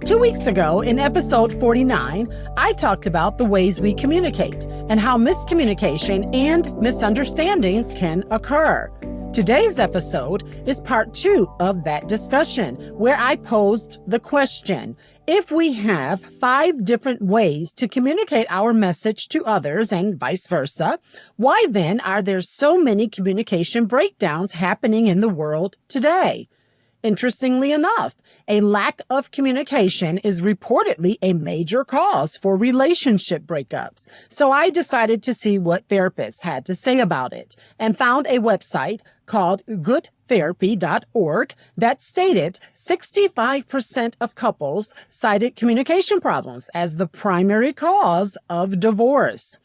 2 weeks ago, in episode 49, I talked about the ways we communicate and how miscommunication and misunderstandings can occur. Today's episode is part 2 of that discussion, where I posed the question: if we have 5 different ways to communicate our message to others and vice versa, why then are there so many communication breakdowns happening in the world today? Interestingly enough, a lack of communication is reportedly a major cause for relationship breakups. So I decided to see what therapists had to say about it and found a website called goodtherapy.org that stated 65% of couples cited communication problems as the primary cause of divorce.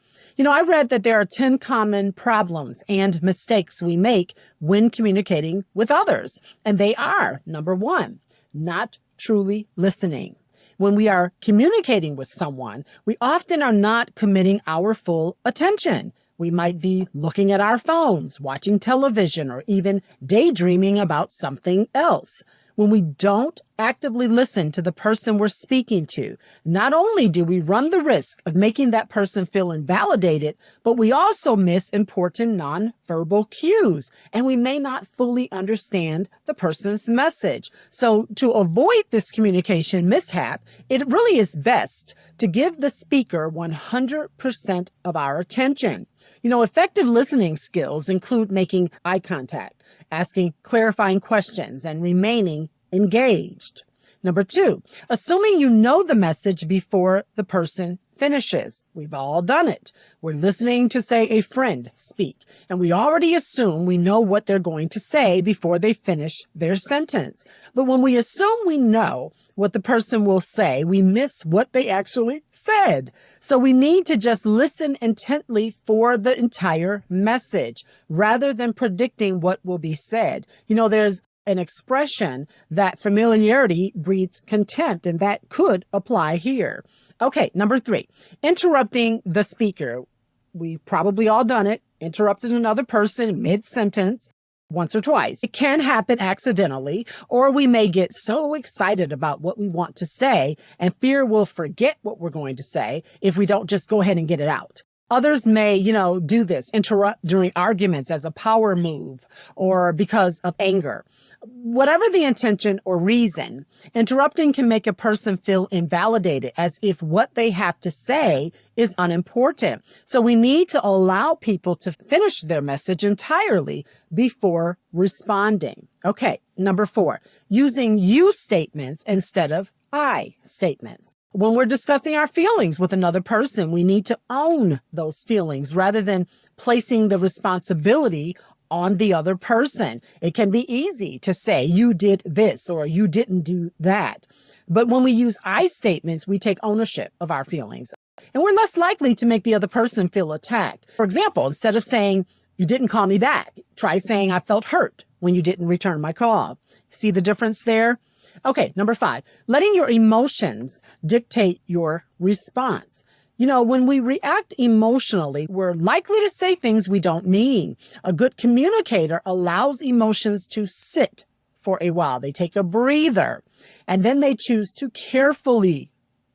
I read that there are 10 common problems and mistakes we make when communicating with others. And they are, number 1, not truly listening. When we are communicating with someone, we often are not committing our full attention. We might be looking at our phones, watching television, or even daydreaming about something else. When we don't actively listen to the person we're speaking to, not only do we run the risk of making that person feel invalidated, but we also miss important nonverbal cues, and we may not fully understand the person's message. So to avoid this communication mishap, it really is best to give the speaker 100% of our attention. Effective listening skills include making eye contact, asking clarifying questions, and remaining engaged. Number 2, assuming you know the message before the person finishes. We've all done it. We're listening to, say, a friend speak, and we already assume we know what they're going to say before they finish their sentence. But when we assume we know what the person will say, we miss what they actually said. So we need to just listen intently for the entire message rather than predicting what will be said. There's an expression that familiarity breeds contempt, and that could apply here. Okay, number 3, interrupting the speaker. We've probably all done it, interrupted another person mid-sentence once or twice. It can happen accidentally, or we may get so excited about what we want to say and fear we'll forget what we're going to say if we don't just go ahead and get it out. Others may, do this, interrupt during arguments as a power move or because of anger. Whatever the intention or reason, interrupting can make a person feel invalidated, as if what they have to say is unimportant. So we need to allow people to finish their message entirely before responding. Okay, number 4, using you statements instead of I statements. When we're discussing our feelings with another person, we need to own those feelings rather than placing the responsibility on the other person. It can be easy to say, you did this or you didn't do that. But when we use I statements, we take ownership of our feelings, and we're less likely to make the other person feel attacked. For example, instead of saying, you didn't call me back, try saying, I felt hurt when you didn't return my call. See the difference there? Okay, number 5, letting your emotions dictate your response. When we react emotionally, we're likely to say things we don't mean. A good communicator allows emotions to sit for a while. They take a breather, and then they choose to carefully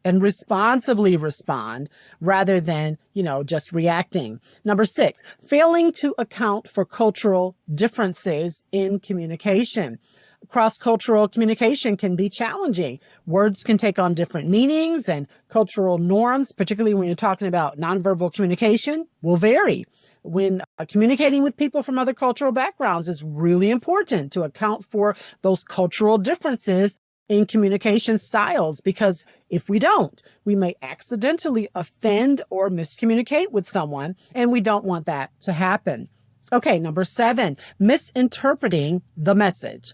and responsibly respond rather than, just reacting. Number 6, failing to account for cultural differences in communication. Cross-cultural communication can be challenging. Words can take on different meanings, and cultural norms, particularly when you're talking about nonverbal communication, will vary. When communicating with people from other cultural backgrounds, it's really important to account for those cultural differences in communication styles, because if we don't, we may accidentally offend or miscommunicate with someone, and we don't want that to happen. Okay, number 7, misinterpreting the message.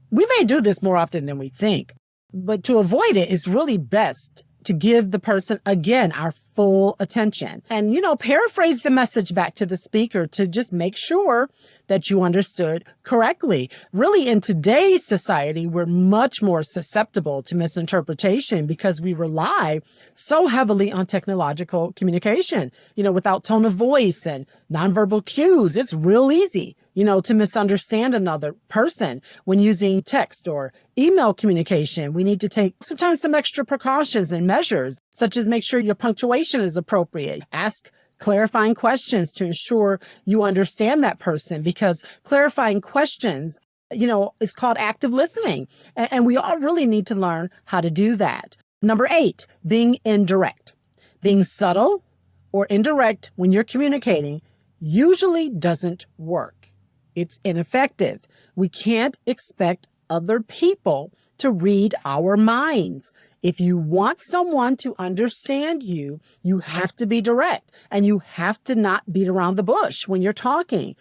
We may do this more often than we think, but to avoid it, it's really best to give the person, again, our full attention. And, paraphrase the message back to the speaker to just make sure that you understood correctly. Really, in today's society, we're much more susceptible to misinterpretation because we rely so heavily on technological communication. Without tone of voice and nonverbal cues, it's real easy, to misunderstand another person when using text or email communication. We need to take sometimes some extra precautions and measures, such as make sure your punctuation is appropriate. Ask clarifying questions to ensure you understand that person, because clarifying questions, is called active listening. And we all really need to learn how to do that. Number 8, being indirect. Being subtle or indirect when you're communicating usually doesn't work. It's ineffective. We can't expect other people to read our minds. If you want someone to understand you, you have to be direct, and you have to not beat around the bush when you're talking.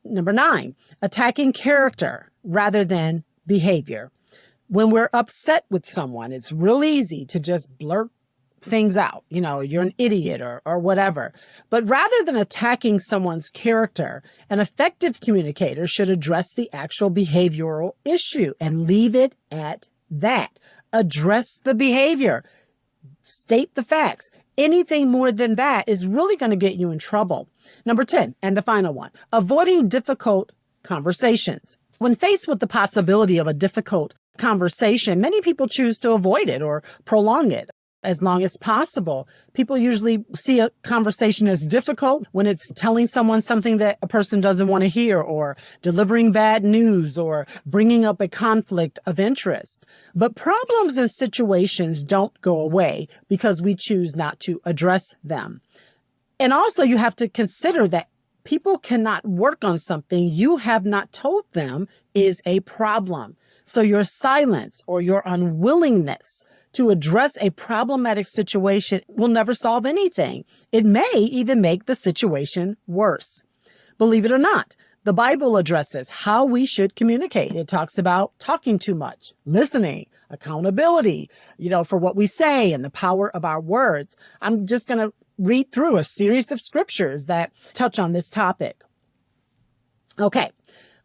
Number 9, attacking character rather than behavior. When we're upset with someone, it's real easy to just blurt things out. You're an idiot or whatever. But rather than attacking someone's character, an effective communicator should address the actual behavioral issue and leave it at that. Address the behavior. State the facts. Anything more than that is really going to get you in trouble. Number 10, and the final one, avoiding difficult conversations. When faced with the possibility of a difficult conversation, many people choose to avoid it or prolong it as long as possible. People usually see a conversation as difficult when it's telling someone something that a person doesn't want to hear, or delivering bad news, or bringing up a conflict of interest. But problems and situations don't go away because we choose not to address them. And also you have to consider that people cannot work on something you have not told them is a problem. So your silence or your unwillingness to address a problematic situation will never solve anything. It may even make the situation worse. Believe it or not, the Bible addresses how we should communicate. It talks about talking too much, listening, accountability, for what we say, and the power of our words. I'm just going to read through a series of scriptures that touch on this topic. Okay.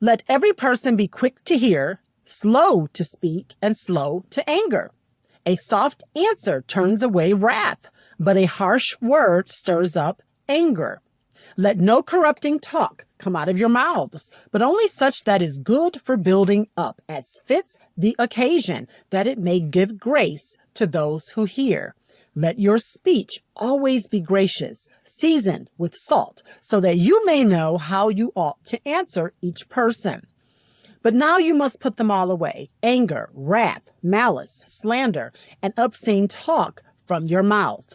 Let every person be quick to hear, slow to speak, and slow to anger. A soft answer turns away wrath, but a harsh word stirs up anger. Let no corrupting talk come out of your mouths, but only such that is good for building up, as fits the occasion, that it may give grace to those who hear. Let your speech always be gracious, seasoned with salt, so that you may know how you ought to answer each person. But now you must put them all away: anger, wrath, malice, slander, and obscene talk from your mouth.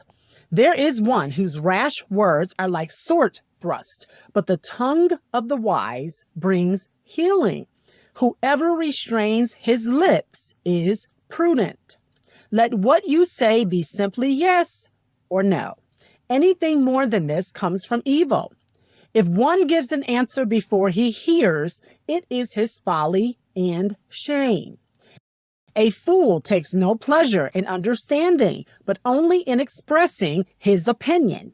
There is one whose rash words are like sword thrust, but the tongue of the wise brings healing. Whoever restrains his lips is prudent. Let what you say be simply yes or no. Anything more than this comes from evil. If one gives an answer before he hears, it is his folly and shame. A fool takes no pleasure in understanding, but only in expressing his opinion.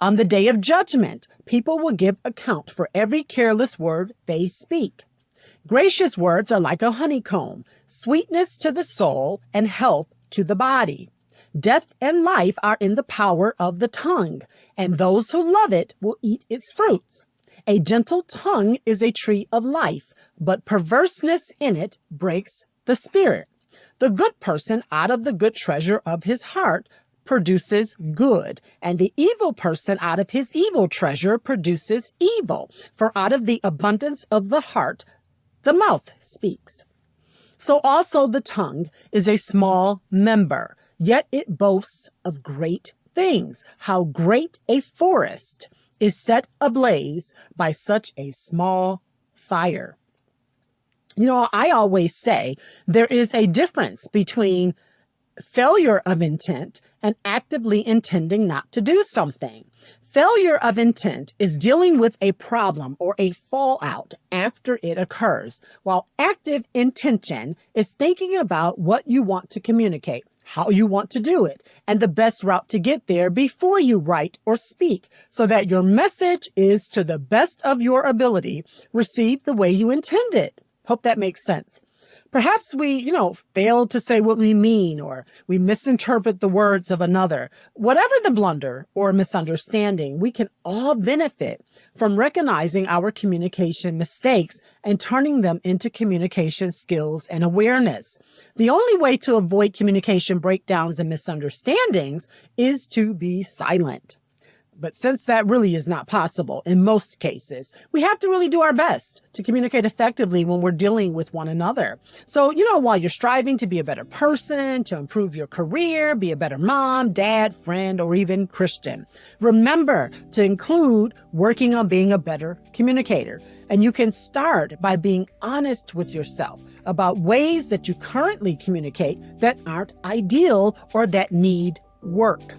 On the day of judgment, people will give account for every careless word they speak. Gracious words are like a honeycomb, sweetness to the soul and health to the body. Death and life are in the power of the tongue, and those who love it will eat its fruits. A gentle tongue is a tree of life, but perverseness in it breaks the spirit. The good person out of the good treasure of his heart produces good, and the evil person out of his evil treasure produces evil. For out of the abundance of the heart, the mouth speaks. So also the tongue is a small member, yet it boasts of great things. How great a forest is set ablaze by such a small fire. I always say there is a difference between failure of intent and actively intending not to do something. Failure of intent is dealing with a problem or a fallout after it occurs, while active intention is thinking about what you want to communicate, how you want to do it, and the best route to get there before you write or speak, so that your message is, to the best of your ability, received the way you intended. Hope that makes sense. Perhaps we, fail to say what we mean, or we misinterpret the words of another. Whatever the blunder or misunderstanding, we can all benefit from recognizing our communication mistakes and turning them into communication skills and awareness. The only way to avoid communication breakdowns and misunderstandings is to be silent. But since that really is not possible in most cases, we have to really do our best to communicate effectively when we're dealing with one another. So, while you're striving to be a better person, to improve your career, be a better mom, dad, friend, or even Christian, remember to include working on being a better communicator. And you can start by being honest with yourself about ways that you currently communicate that aren't ideal or that need work.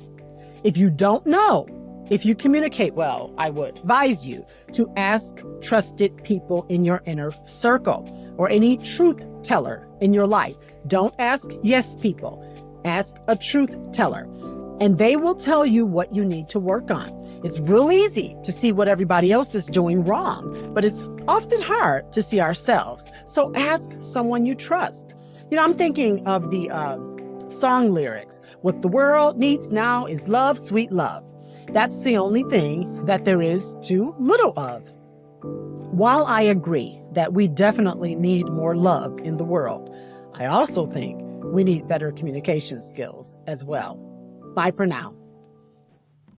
If you don't know if you communicate well, I would advise you to ask trusted people in your inner circle or any truth teller in your life. Don't ask yes people. Ask a truth teller, and they will tell you what you need to work on. It's real easy to see what everybody else is doing wrong, but it's often hard to see ourselves. So ask someone you trust. I'm thinking of the song lyrics. What the world needs now is love, sweet love. That's the only thing that there is too little of. While I agree that we definitely need more love in the world, I also think we need better communication skills as well. Bye for now.